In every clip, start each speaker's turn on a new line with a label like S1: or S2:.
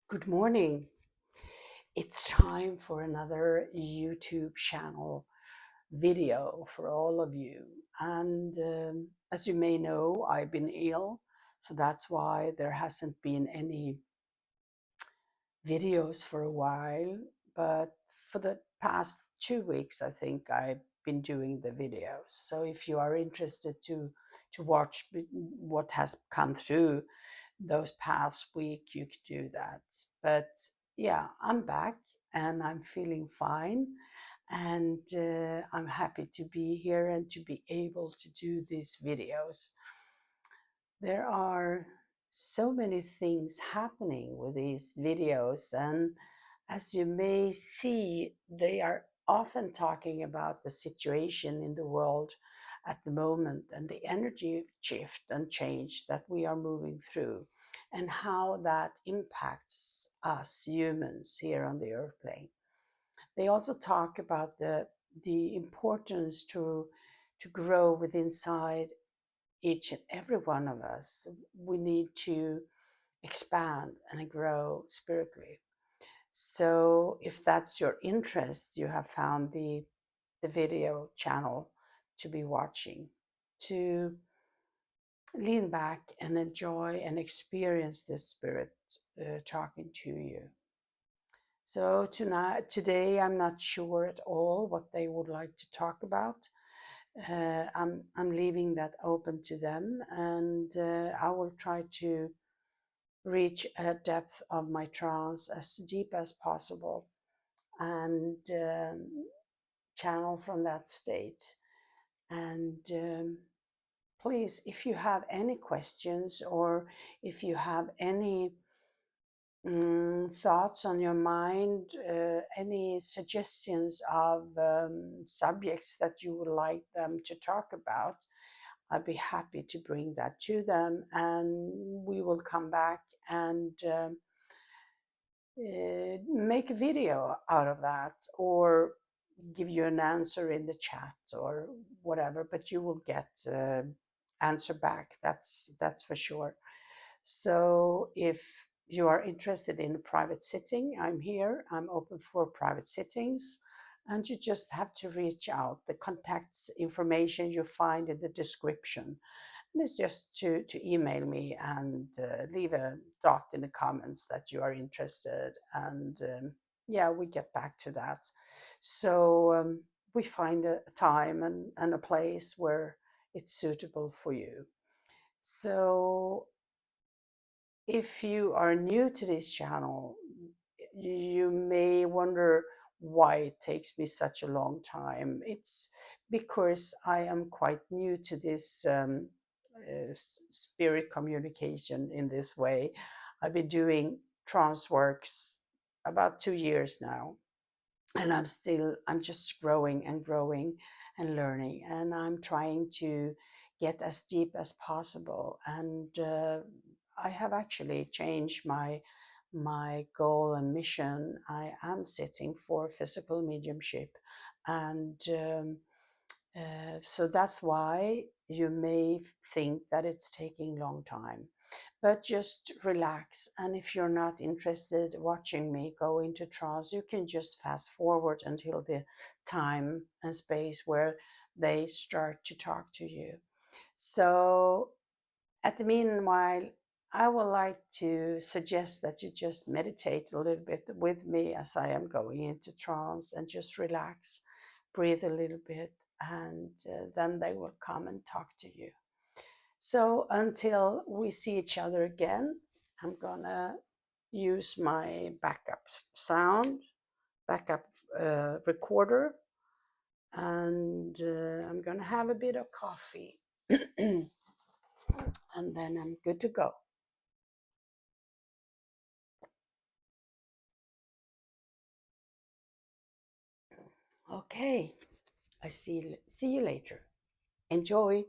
S1: Good morning. It's time for another YouTube channel video for all of you. And as you may know, I've been ill, so that's why there hasn't been any videos for a while. But for the past 2 weeks, I think I've been doing the videos. So if you are interested to watch what has come through those past week, you could do that. But yeah, I'm back and I'm feeling fine, and I'm happy to be here and to be able to do these videos. There are so many things happening with these videos, and as you may see, they are often talking about the situation in the world at the moment and the energy shift and change that we are moving through, and how that impacts us humans here on the earth plane. They also talk about the importance to grow within inside each and every one of us. We need to expand and grow spiritually. So if that's your interest, you have found the video channel to be watching, to lean back and enjoy and experience this spirit talking to you. So today, I'm not sure at all what they would like to talk about. I'm leaving that open to them, and I will try to reach a depth of my trance as deep as possible, and channel from that state. And please, if you have any questions, or if you have any thoughts on your mind, any suggestions of subjects that you would like them to talk about, I'd be happy to bring that to them, and we will come back and make a video out of that, or give you an answer in the chat or whatever, but you will get answer back, that's for sure. So if you are interested in a private sitting, I'm here, I'm open for private sittings, and you just have to reach out. The contacts information you find in the description, and it's just to email me and leave a dot in the comments that you are interested, and yeah, we get back to that. So we find a time and a place where it's suitable for you. So if you are new to this channel, you may wonder why it takes me such a long time. It's because I am quite new to this spirit communication in this way. I've been doing trance works about 2 years now, and I'm just growing and growing and learning, and I'm trying to get as deep as possible. And I have actually changed my goal and mission. I am sitting for physical mediumship, and so that's why you may think that it's taking a long time. But just relax, and if you're not interested watching me go into trance, you can just fast forward until the time and space where they start to talk to you. So at the meanwhile, I would like to suggest that you just meditate a little bit with me as I am going into trance, and just relax, breathe a little bit, and then they will come and talk to you. So until we see each other again, I'm gonna use my backup sound, backup recorder, and I'm gonna have a bit of coffee, and then I'm good to go. Okay, I see you later. Enjoy.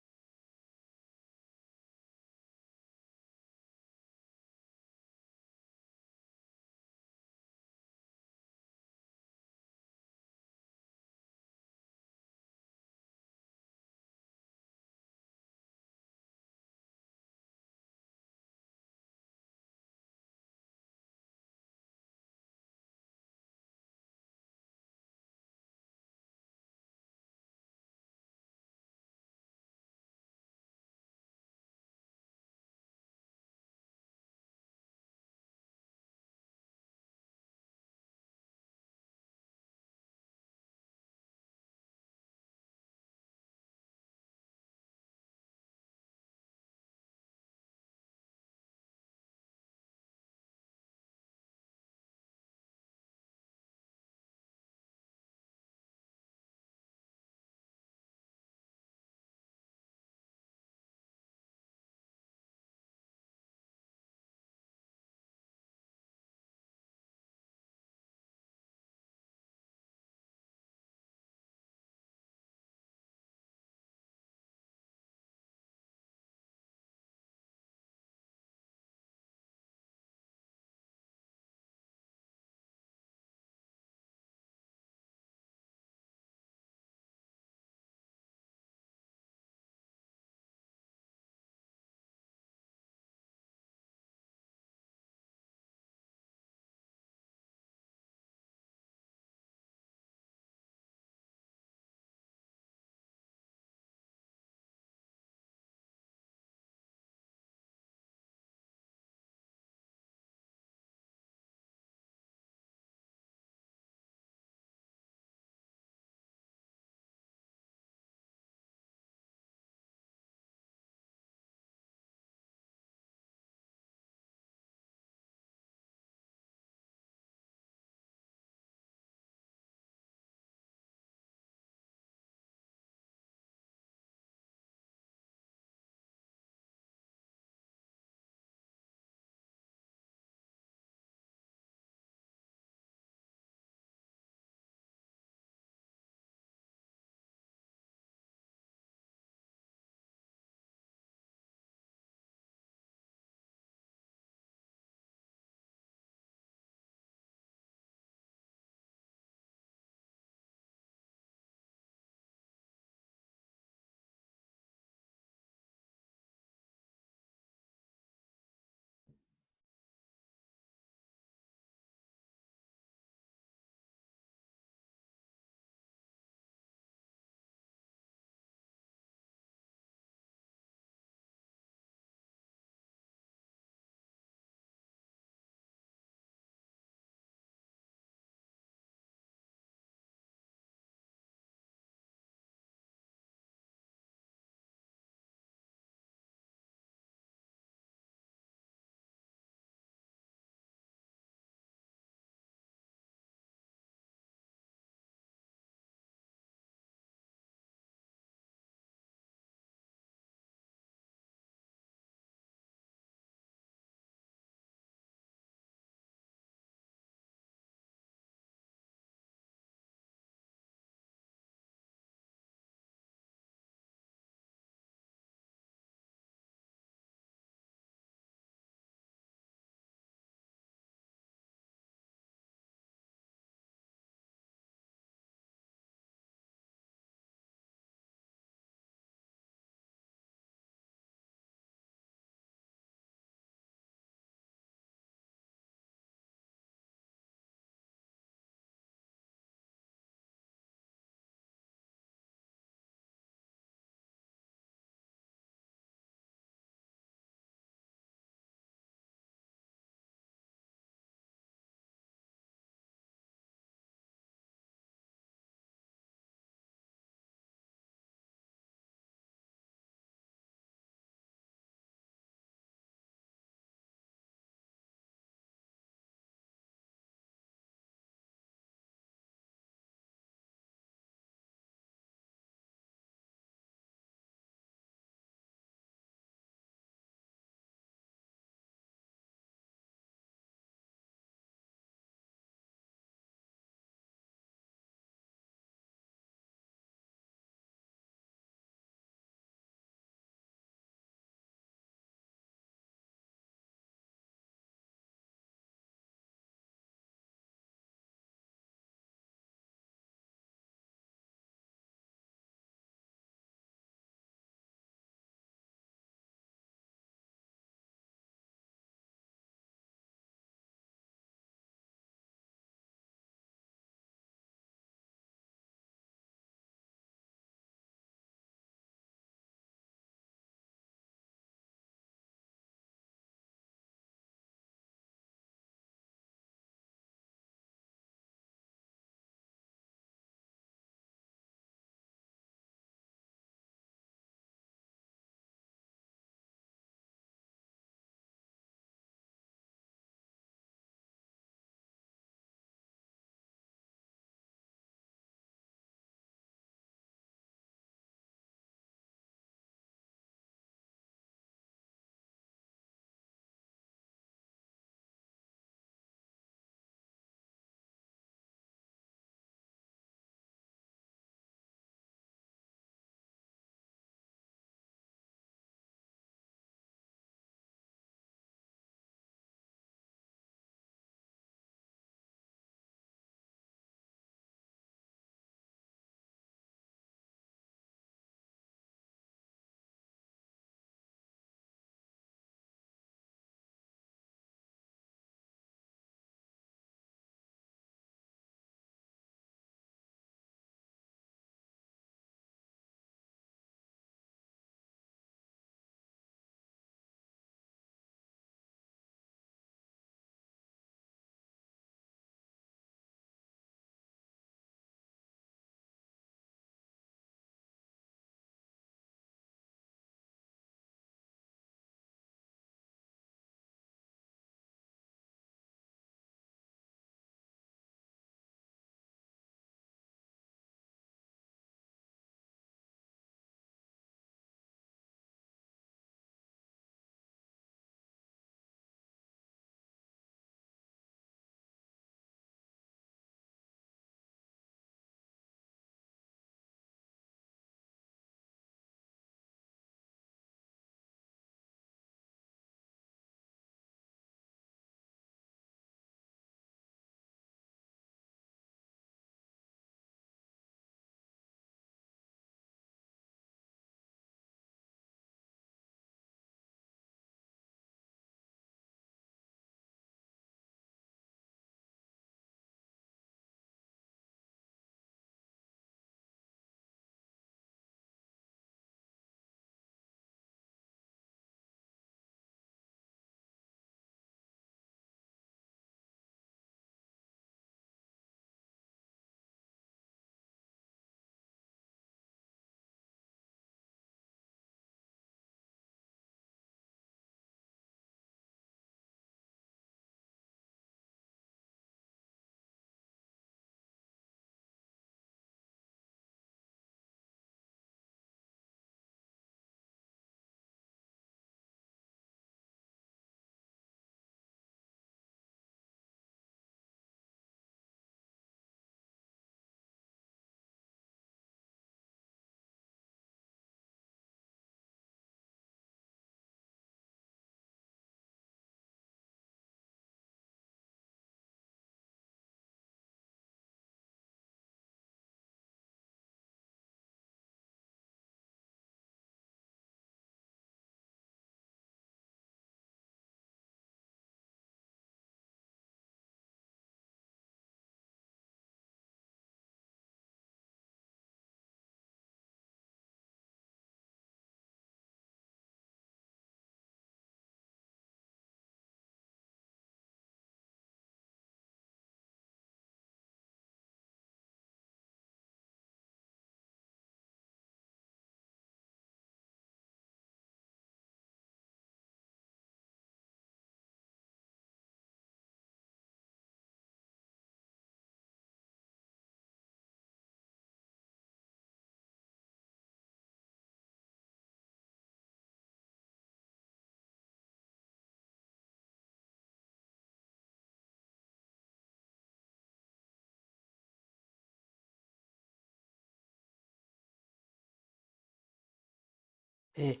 S1: It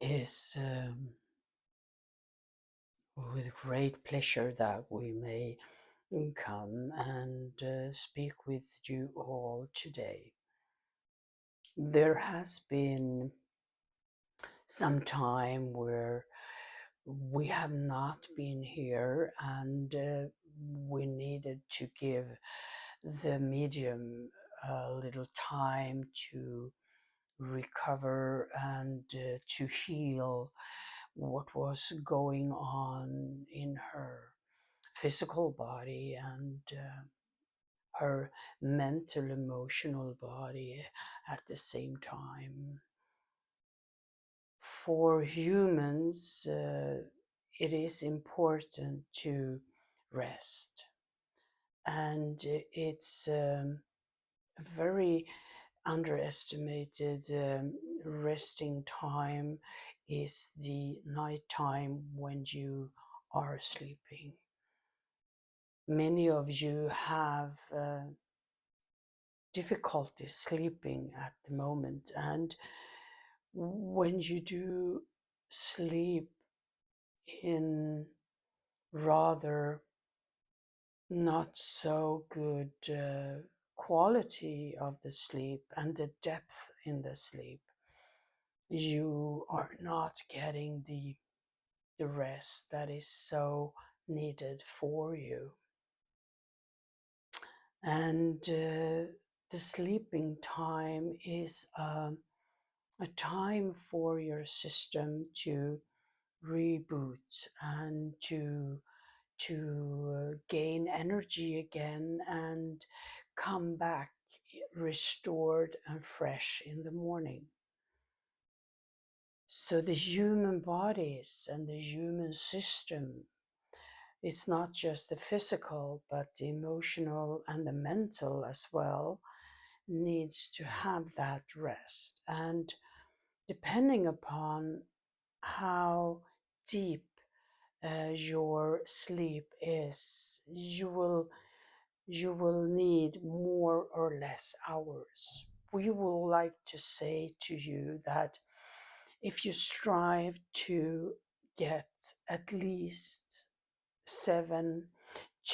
S1: is with great pleasure that we may come and speak with you all today. There has been some time where we have not been here, and we needed to give the medium a little time to recover and to heal what was going on in her physical body and her mental emotional body at the same time. For humans, it is important to rest, and it's very underestimated. Resting time is the night time when you are sleeping. Many of you have difficulty sleeping at the moment, and when you do sleep in rather not so good quality of the sleep and the depth in the sleep, you are not getting the rest that is so needed for you. And the sleeping time is a time for your system to reboot and to gain energy again and come back restored and fresh in the morning. So the human bodies and the human system, it's not just the physical, but the emotional and the mental as well, needs to have that rest. And depending upon how deep your sleep is, you will need more or less hours. We will like to say to you that if you strive to get at least 7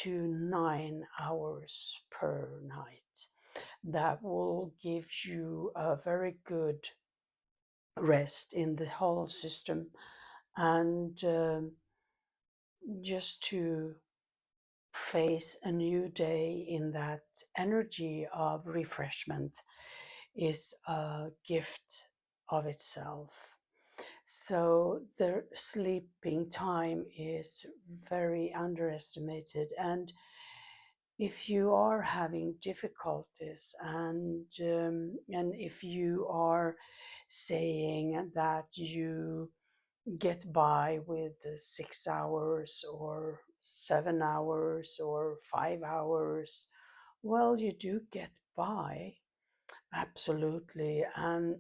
S1: to 9 hours per night, that will give you a very good rest in the whole system, and just to face a new day in that energy of refreshment is a gift of itself. So the sleeping time is very underestimated, and if you are having difficulties and if you are saying that you get by with 6 hours or 7 hours or 5 hours, well, you do get by, absolutely, and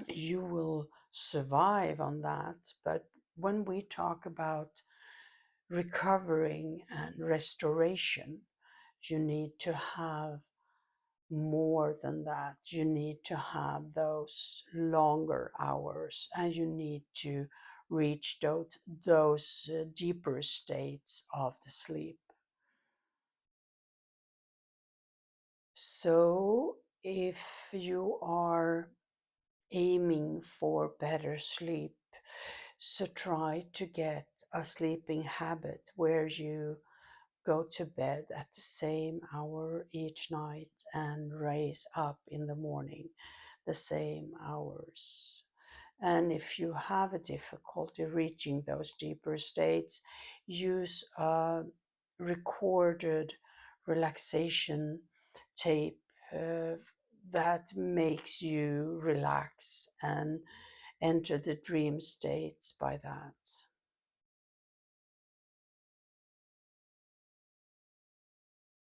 S1: you will survive on that. But when we talk about recovering and restoration, you need to have more than that. You need to have those longer hours, and you need to reach those deeper states of the sleep. So if you are aiming for better sleep, so try to get a sleeping habit where you go to bed at the same hour each night and raise up in the morning the same hours. And if you have a difficulty reaching those deeper states, use a recorded relaxation tape that makes you relax and enter the dream states by that.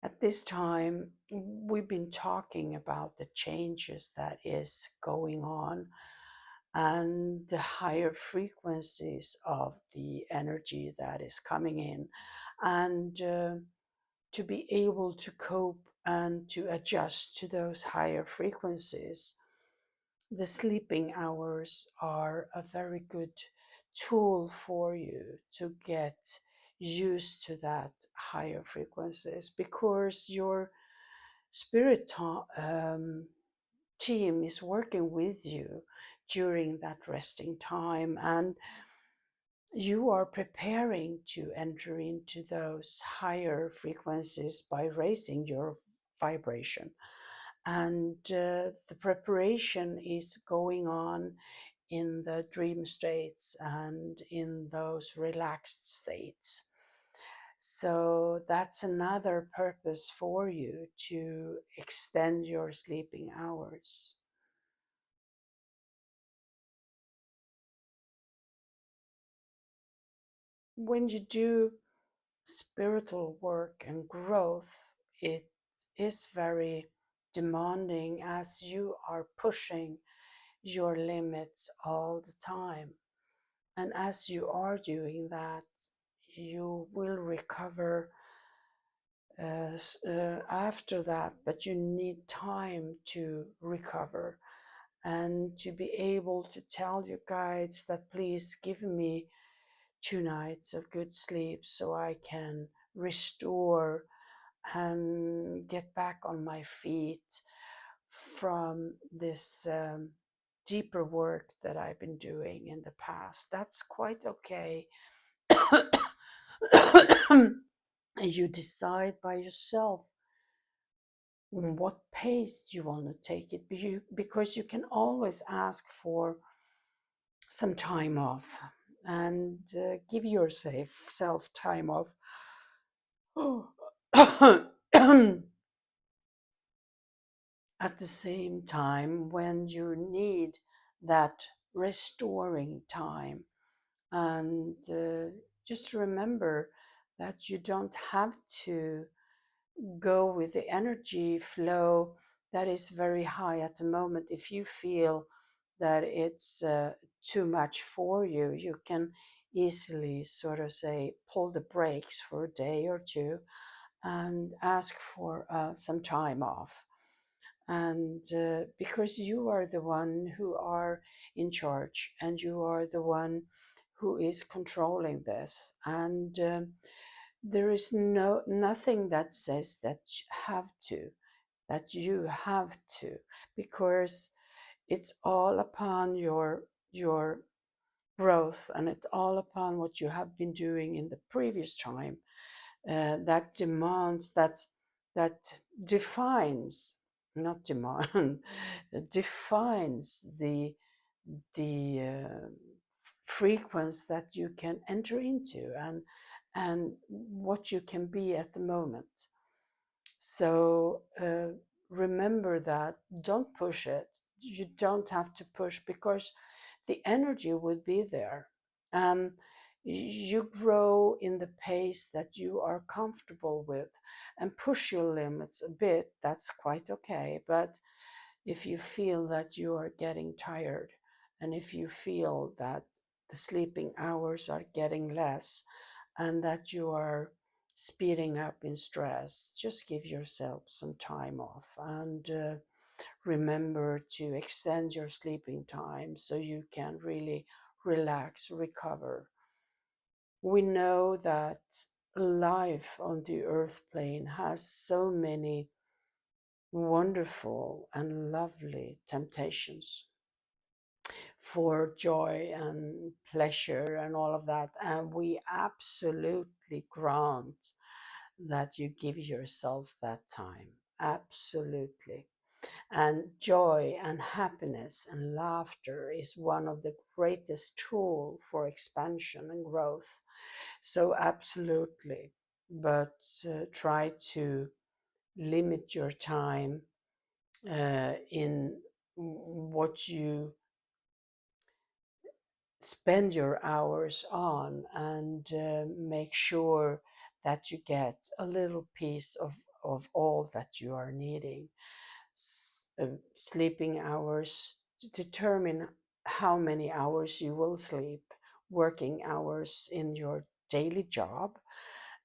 S1: At this time, we've been talking about the changes that is going on and the higher frequencies of the energy that is coming in, and to be able to cope and to adjust to those higher frequencies, the sleeping hours are a very good tool for you to get used to that higher frequencies, because your team is working with you during that resting time, and you are preparing to enter into those higher frequencies by raising your vibration. And the preparation is going on in the dream states and in those relaxed states. So that's another purpose for you to extend your sleeping hours. When you do spiritual work and growth, it is very demanding, as you are pushing your limits all the time. And as you are doing that, you will recover after that, but you need time to recover and to be able to tell your guides that please give me 2 nights of good sleep so I can restore and get back on my feet from this deeper work that I've been doing in the past. That's quite okay. And you decide by yourself what pace you want to take it, because you can always ask for some time off and give yourself time off. At the same time, when you need that restoring time, and just remember that you don't have to go with the energy flow that is very high at the moment. If you feel that it's too much for you, you can easily sort of say pull the brakes for a day or two and ask for some time off. And because you are the one who are in charge, and you are the one who is controlling this, and there is nothing that says that you have to, because it's all upon your growth, and it's all upon what you have been doing in the previous time, that demands that defines, not demand, defines the frequency that you can enter into, and what you can be at the moment. So remember that. Don't push it. You don't have to push, because the energy will be there. You grow in the pace that you are comfortable with, and push your limits a bit. That's quite okay. But if you feel that you are getting tired, and if you feel that the sleeping hours are getting less, and that you are speeding up in stress, just give yourself some time off, and remember to extend your sleeping time so you can really relax, recover. We know that life on the earth plane has so many wonderful and lovely temptations for joy and pleasure and all of that. And we absolutely grant that you give yourself that time. Absolutely. And joy and happiness and laughter is one of the greatest tools for expansion and growth. So, absolutely. But try to limit your time in what you spend your hours on, and make sure that you get a little piece of all that you are needing. Sleeping hours determine how many hours you will sleep, working hours in your daily job,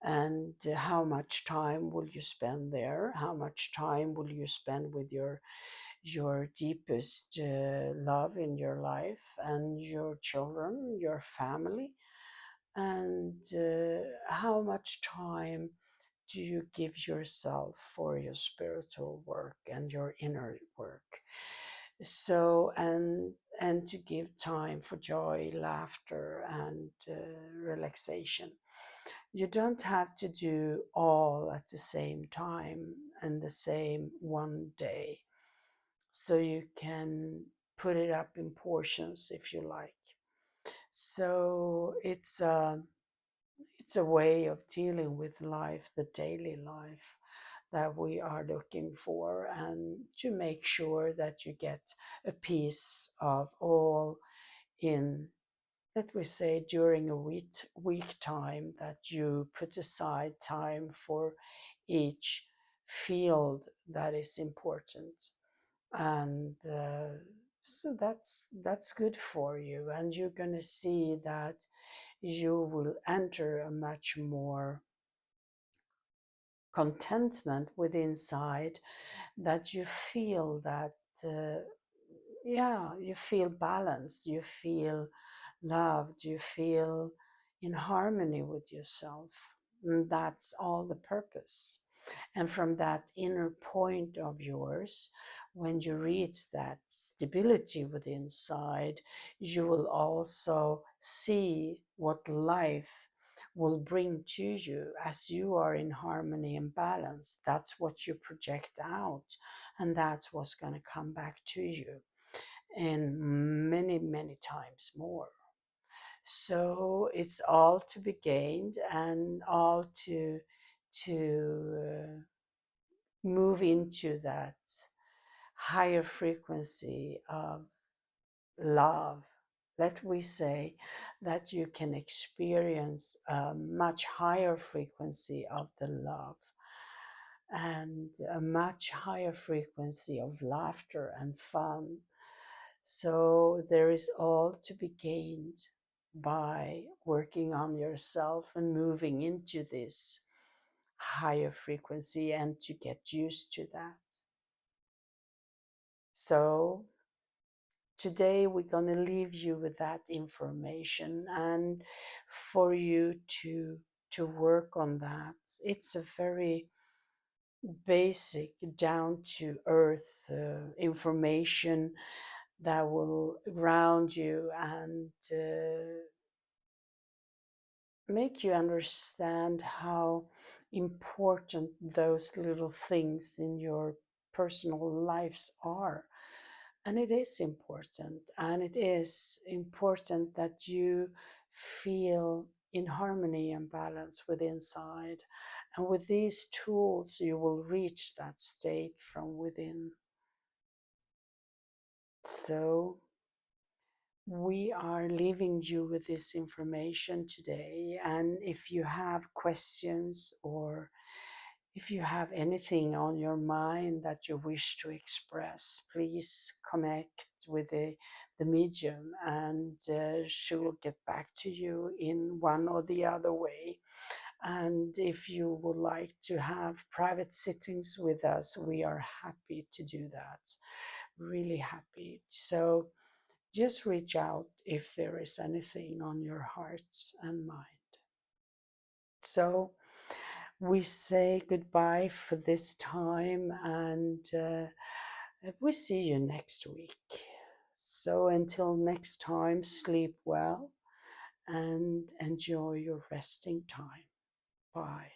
S1: and how much time will you spend there, how much time will you spend with your deepest love in your life, and your children, your family, and how much time do you give yourself for your spiritual work and your inner work. So, and to give time for joy, laughter, and relaxation. You don't have to do all at the same time and the same one day, so you can put it up in portions if you like. So it's a way of dealing with life, the daily life that we are looking for, and to make sure that you get a piece of all in, let we say, during a week time, that you put aside time for each field that is important. And so that's good for you, and you're going to see that you will enter a much more contentment with inside, that you feel that yeah, you feel balanced, you feel loved, you feel in harmony with yourself. And that's all the purpose. And from that inner point of yours, when you reach that stability within inside, you will also see what life will bring to you as you are in harmony and balance. That's what you project out, and that's what's going to come back to you, and many, many times more. So it's all to be gained, and all to move into that higher frequency of love. Let we say that you can experience a much higher frequency of the love, and a much higher frequency of laughter and fun. So there is all to be gained by working on yourself and moving into this higher frequency, and to get used to that. So today we're going to leave you with that information, and for you to work on that. It's a very basic, down to earth information that will ground you, and make you understand how important those little things in your personal lives are. And it is important, and it is important that you feel in harmony and balance with inside. And with these tools, you will reach that state from within. So we are leaving you with this information today. And if you have questions, or if you have anything on your mind that you wish to express, please connect with the medium, and she will get back to you in one or the other way. And if you would like to have private sittings with us, we are happy to do that. Really happy. So just reach out if there is anything on your heart and mind. So we say goodbye for this time, and we see you next week. So until next time, sleep well and enjoy your resting time. Bye.